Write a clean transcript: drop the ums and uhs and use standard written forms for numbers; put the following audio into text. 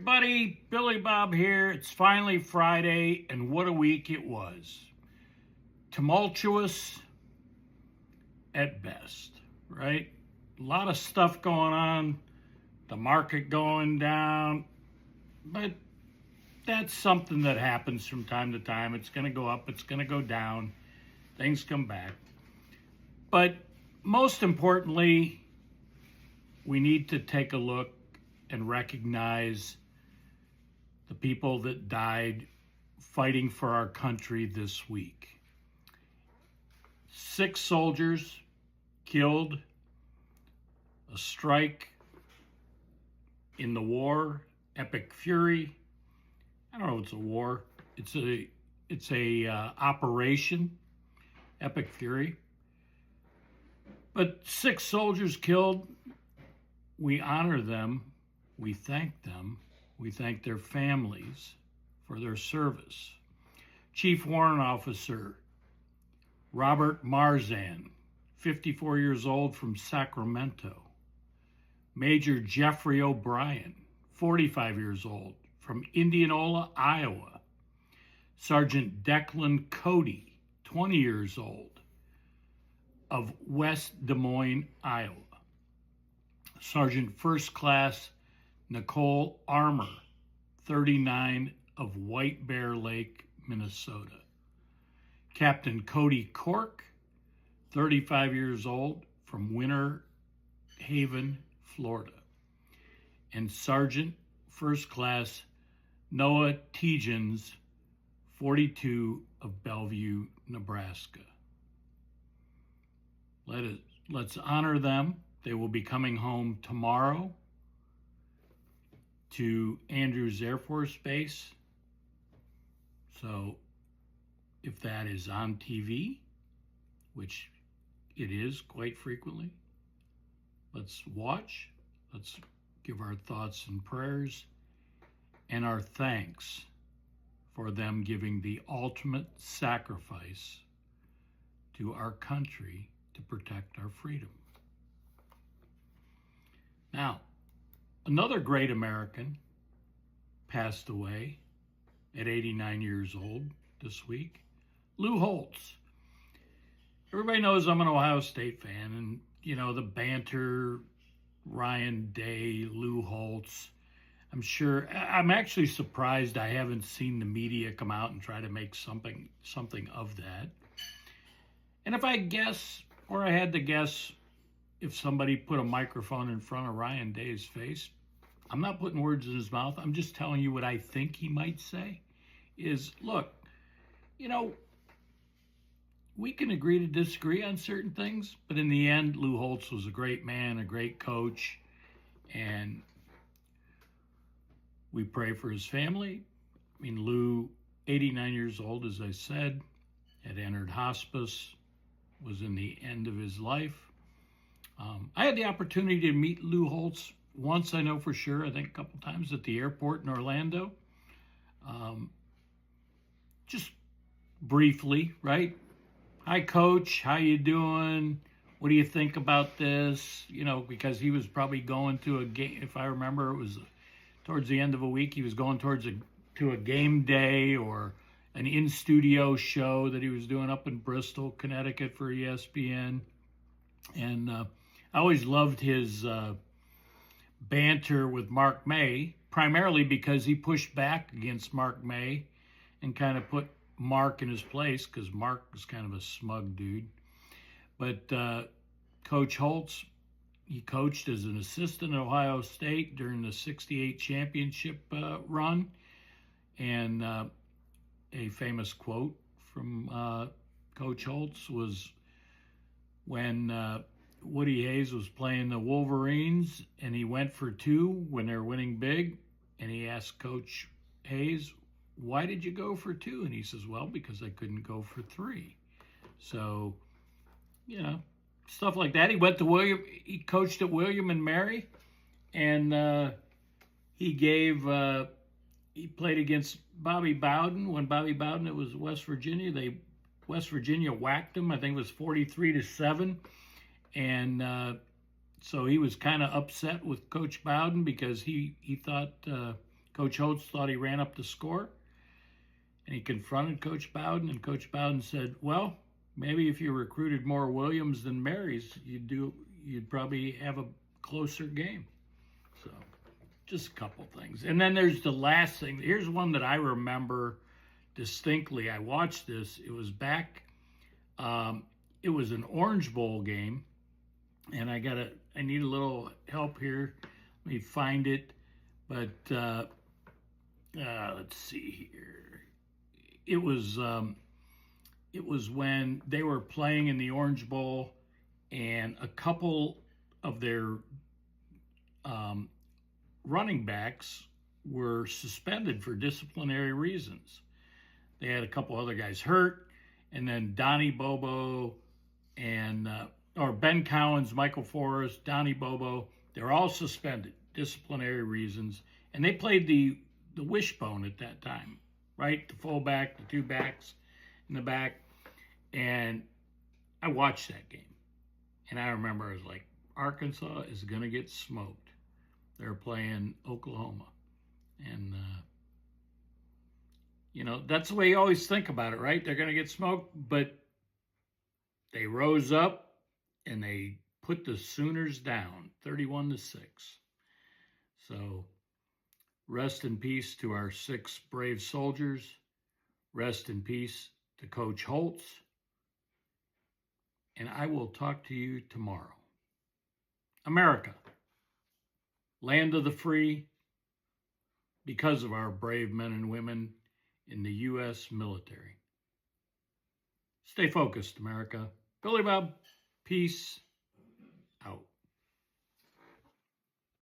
everybody, Billy Bob here. It's finally Friday, and what a week it was. Tumultuous at best, right? A lot of stuff going on, the market going down, but that's something that happens from time to time. It's going to go up, it's going to go down, things come back. But most importantly, we need to take a look and recognize the people that died fighting for our country this week. 6 soldiers killed, a strike in the war, Epic Fury. I don't know if it's a war. It's a operation, Epic Fury. But 6 soldiers killed. We honor them. We thank them. We thank their families for their service. Chief Warrant Officer Robert Marzan, 54 years old, from Sacramento. Major Jeffrey O'Brien, 45 years old, from Indianola, Iowa. Sergeant Declan Cody, 20 years old, of West Des Moines, Iowa. Sergeant First Class Nicole Armour, 39, of White Bear Lake, Minnesota. Captain Cody Cork, 35 years old, from Winter Haven, Florida. And Sergeant First Class Noah Tegens, 42, of Bellevue, Nebraska. Let's honor them. They will be coming home tomorrow to Andrews Air Force Base. So if that is on TV, which it is quite frequently, let's watch. Let's give our thoughts and prayers and our thanks for them giving the ultimate sacrifice to our country to protect our freedom. Now, another great American passed away at 89 years old this week, Lou Holtz. Everybody knows I'm an Ohio State fan, and, you know, the banter, Ryan Day, Lou Holtz. I'm actually surprised I haven't seen the media come out and try to make something of that. And if I guess, or I had to guess, if somebody put a microphone in front of Ryan Day's face, I'm not putting words in his mouth. I'm just telling you what I think he might say is, look, you know, we can agree to disagree on certain things, but in the end, Lou Holtz was a great man, a great coach, and we pray for his family. I mean, Lou, 89 years old, as I said, had entered hospice, was in the end of his life. I had the opportunity to meet Lou Holtz once, I know for sure, I think a couple times at the airport in Orlando. Just briefly, right? Hi, Coach, how you doing? What do you think about this? You know, because he was probably going to a game, if I remember, it was towards the end of a week, he was going to a game day or an in-studio show that he was doing up in Bristol, Connecticut for ESPN. And I always loved his banter with Mark May, primarily because he pushed back against Mark May and kind of put Mark in his place, because Mark was kind of a smug dude. But Coach Holtz, he coached as an assistant at Ohio State during the '68 championship run. And a famous quote from Coach Holtz was when Woody Hayes was playing the Wolverines and he went for 2 when they're winning big, and he asked Coach Hayes, why did you go for 2? And he says, well, because I couldn't go for 3. So, you know, stuff like that. He coached at William and Mary, and he played against Bobby Bowden. When Bobby Bowden, it was West Virginia, West Virginia whacked him. I think it was 43-7. And so he was kind of upset with Coach Bowden because he thought Coach Holtz thought he ran up the score, and he confronted Coach Bowden, and Coach Bowden said, well, maybe if you recruited more Williams than Marys, you'd probably have a closer game. So just a couple things. And then there's the last thing. Here's one that I remember distinctly. I watched this. It was back, it was an Orange Bowl game, and I need a little help here. Let me find it. But let's see here. It was when they were playing in the Orange Bowl, and a couple of their running backs were suspended for disciplinary reasons. They had a couple other guys hurt, and then Donnie Bobo and or Ben Cowens, Michael Forrest, Donnie Bobo, they're all suspended, disciplinary reasons, and they played the wishbone at that time, right? The fullback, the two backs in the back, and I watched that game, and I remember I was like, Arkansas is going to get smoked. They're playing Oklahoma, and that's the way you always think about it, right? They're going to get smoked, but they rose up and they put the Sooners down 31-6. So rest in peace to our 6 brave soldiers. Rest in peace to Coach Holtz. And I will talk to you tomorrow. America, land of the free, because of our brave men and women in the U.S. military. Stay focused, America. Billy Bob, peace out.